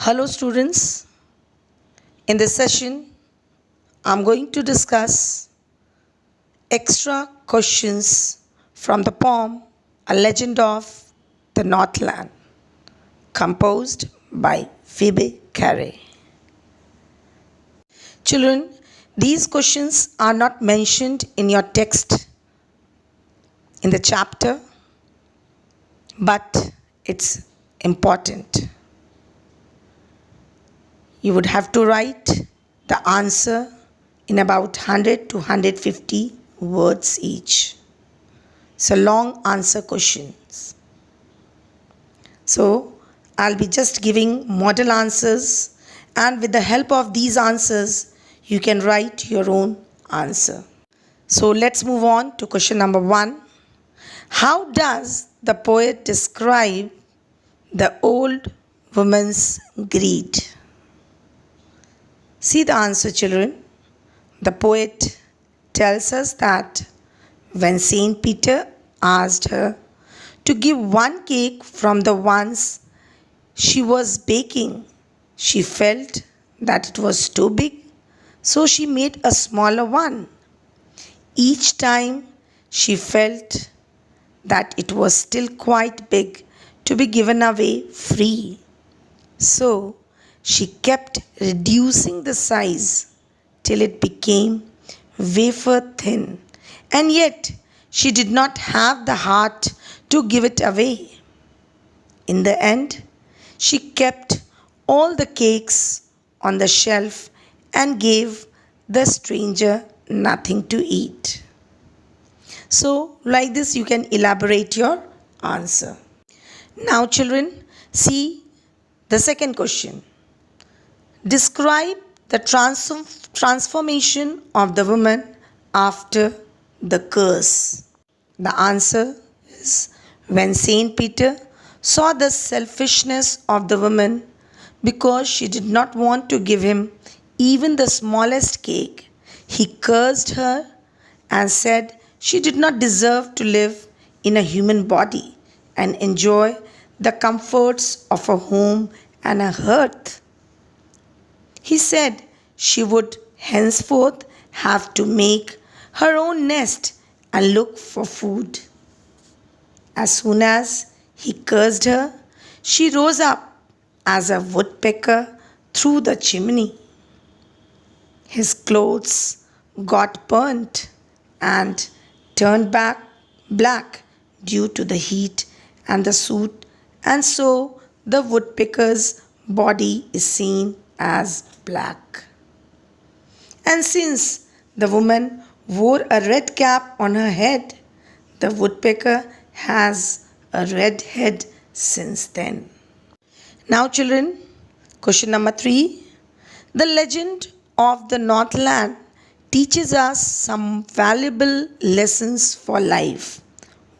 Hello students, in this session I'm going to discuss extra questions from the poem A Legend of the Northland, composed by Phoebe Carey. Children, these questions are not mentioned in your text in the chapter, but it's important. You would have to write the answer in about 100 to 150 words each. So long answer questions. So I'll be just giving model answers, and with the help of these answers you can write your own answer. So let's move on to question number 1. How does the poet describe the old woman's greed? See the answer, children. The poet tells us that when Saint Peter asked her to give one cake from the ones she was baking, she felt that it was too big, so she made a smaller one. Each time she felt that it was still quite big to be given away free. So she kept reducing the size till it became wafer thin, and yet she did not have the heart to give it away. In the end, she kept all the cakes on the shelf and gave the stranger nothing to eat. So, like this, you can elaborate your answer. Now, children, see the second question. Describe the transformation of the woman after the curse. The answer is when Saint Peter saw the selfishness of the woman because she did not want to give him even the smallest cake, he cursed her and said she did not deserve to live in a human body and enjoy the comforts of a home and a hearth. He said she would henceforth have to make her own nest and look for food. As soon as he cursed her, she rose up as a woodpecker through the chimney. His clothes got burnt and turned back black due to the heat and the soot, and so the woodpecker's body is seen as black. And since the woman wore a red cap on her head, the woodpecker has a red head since then. Now, children, question number 3. The legend of the Northland teaches us some valuable lessons for life.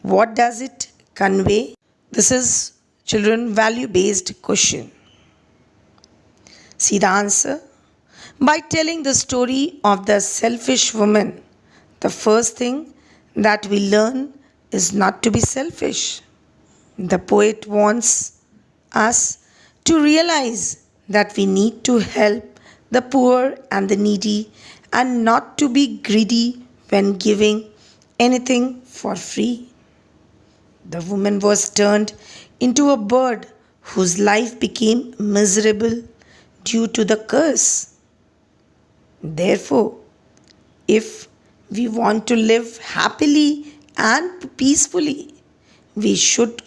What does it convey? This is, children, value-based question. See the answer. By telling the story of the selfish woman, the first thing that we learn is not to be selfish. The poet wants us to realize that we need to help the poor and the needy and not to be greedy when giving anything for free. The woman was turned into a bird whose life became miserable due to the curse. Therefore, if we want to live happily and peacefully, we should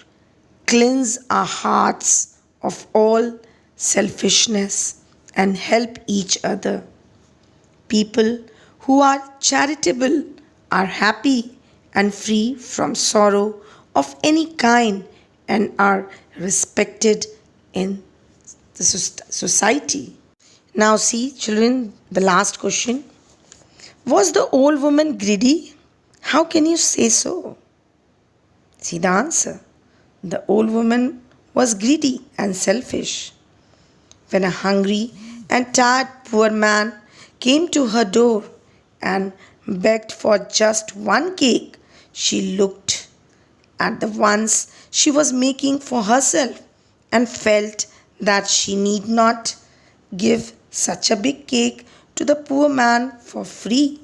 cleanse our hearts of all selfishness and help each other. People who are charitable are happy and free from sorrow of any kind and are respected in the society. Now see, children, the last question. Was the old woman greedy? How can you say so? See the answer. The old woman was greedy and selfish. When a hungry and tired poor man came to her door and begged for just one cake, she looked at the ones she was making for herself and felt that she need not give such a big cake to the poor man for free.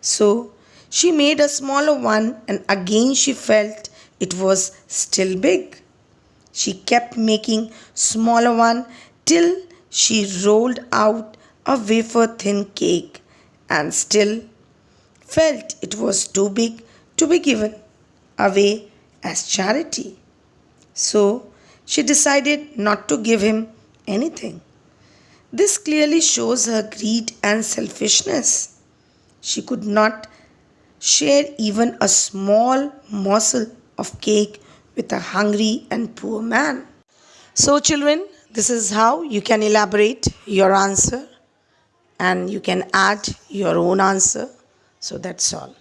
So she made a smaller one, and again she felt it was still big. She kept making smaller one till she rolled out a wafer thin cake and still felt it was too big to be given away as charity. So she decided not to give him anything. This clearly shows her greed and selfishness. She could not share even a small morsel of cake with a hungry and poor man. So, children, this is how you can elaborate your answer and you can add your own answer. So, that's all.